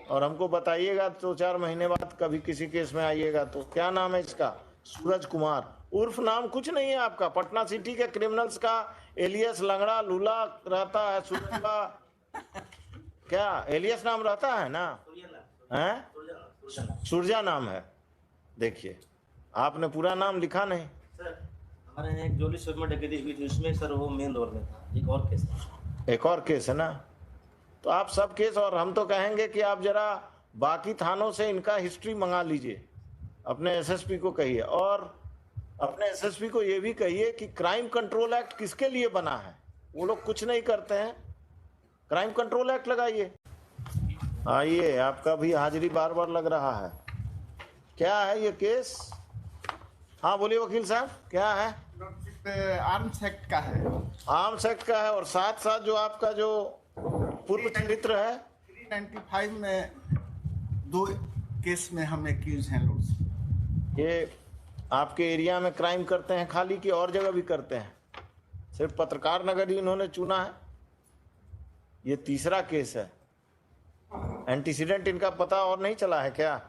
और हमको बताइएगा 2-4 महीने बाद कभी किसी केस में आइएगा तो। क्या नाम है इसका? सूरज कुमार उर्फ नाम कुछ नहीं है आपका, पटना सिटी के क्रिमिनल्स का एलियस लंगड़ा लूला रहता है। सूरज का क्या एलियस नाम रहता है ना? हैं? सूरजा नाम है। देखिए आपने पूरा नाम लिखा नहीं सर। हमारे यहाँ एक जोली शर्मा डकैती हुई थी, उसमें सर वो मेन रोल में था। एक और केस है। एक और केस है ना? तो आप सब केस, और हम तो कहेंगे कि आप जरा बाकी थानों से इनका हिस्ट्री मंगा लीजिए, अपने एसएसपी को कहिए, और अपने एसएसपी को ये भी कहिए कि क्राइम कंट्रोल एक्ट किसके लिए बना है। वो लोग कुछ नहीं करते हैं, क्राइम कंट्रोल एक्ट लगाइए। आइए, आपका भी हाजिरी बार बार लग रहा है। क्या है ये केस? हाँ बोलिए वकील साहब, क्या है? आर्म्स एक्ट का है। आर्म्स एक्ट का है, और साथ साथ जो आपका जो पूर्व चरित्र है 395 में 2 केस में हम एक्यूज हैं लोग। ये आपके एरिया में क्राइम करते हैं खाली कि और जगह भी करते हैं? सिर्फ पत्रकार नगर ही इन्होंने चुना है? ये तीसरा केस है। एंटीसीडेंट इनका पता और नहीं चला है क्या?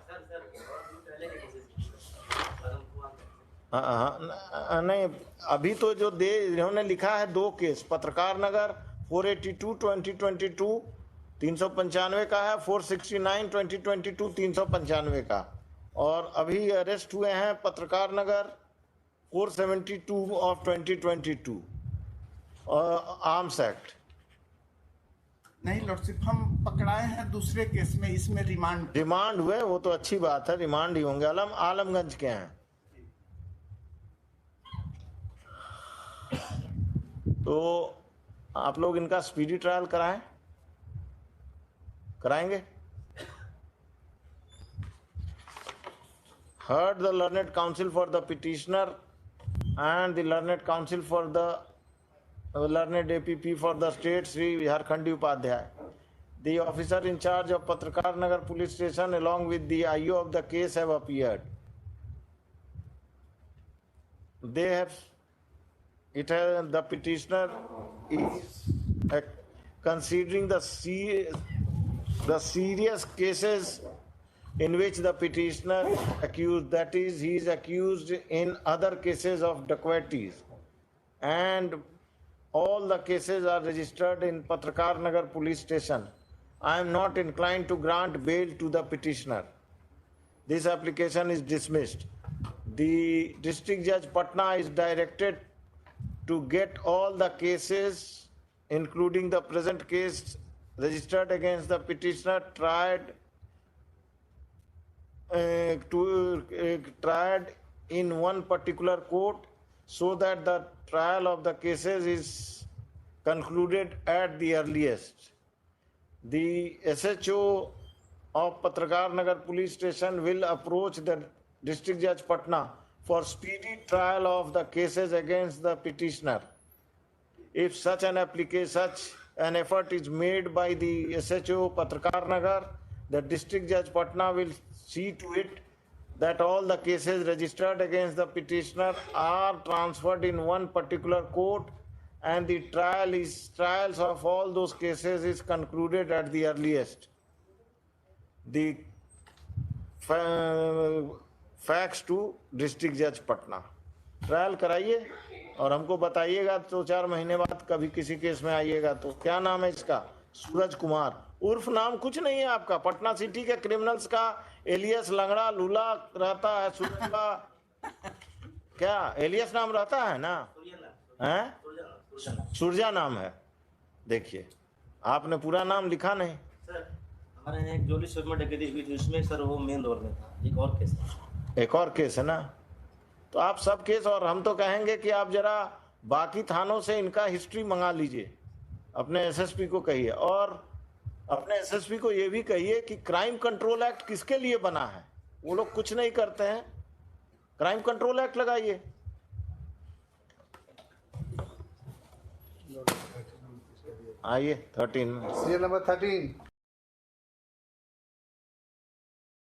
नहीं, अभी तो जो इन्होंने लिखा है 2 केस, पत्रकार नगर 482/2022 395 का है, 469 2022 395 का, और अभी अरेस्ट हुए हैं पत्रकार नगर 472 ऑफ 2022 आर्म्स एक्ट। नहीं लॉर्डशिप, हम पकड़ाए हैं दूसरे केस में, इसमें रिमांड हुए, वो तो अच्छी बात है, रिमांड ही होंगे। आलमगंज के हैं। तो आप लोग इनका स्पीडी ट्रायल कराएंगे? Heard the learned counsel for the petitioner and the learned counsel for the learned APP for the state, Sri Harkhandi Upadhyay. The officer in charge of Patrakar Nagar police station along with the IO of the case have appeared. They have the petitioner is considering the serious cases in which the petitioner accused, that is, he is accused in other cases of dacoities, and all the cases are registered in Patrakar Nagar police station. I am not inclined to grant bail to the petitioner. This application is dismissed. The district judge Patna is directed to get all the cases, including the present case registered against the petitioner, tried in one particular court, so that the trial of the cases is concluded at the earliest. The SHO of Patrakar Nagar police station will approach the district judge Patna for speedy trial of the cases against the petitioner. If such an effort is made by the SHO Patrakar Nagar, the district judge Patna will see to it that all the cases registered against the petitioner are transferred in one particular court, and the trials of all those cases is concluded at the earliest. The fax to district जज Patna. Trial कराइए और हमको बताइएगा 2-4 महीने बाद कभी किसी case में आइएगा तो। क्या नाम है इसका? सूरज कुमार उर्फ नाम कुछ नहीं है आपका, पटना सिटी के क्रिमिनल्स का एलियस लंगड़ा लूला रहता है। सूरज का क्या एलियस नाम रहता है ना? हैं? सूरजा नाम है। देखिए आपने पूरा नाम लिखा नहीं सर। हमारे यहाँ एक जोली शर्मा डकैती हुई थी, उसमें सर वो मेन रोल में था। एक और केस है ना? तो आप सब केस, और हम तो कहेंगे कि आप जरा बाकी थानों से इनका हिस्ट्री मंगा लीजिए, अपने एसएसपी को कहिए, और अपने एसएसपी को ये भी कहिए कि क्राइम कंट्रोल एक्ट किसके लिए बना है। वो लोग कुछ नहीं करते हैं, क्राइम कंट्रोल एक्ट लगाइए। आइए 13 नंबर 13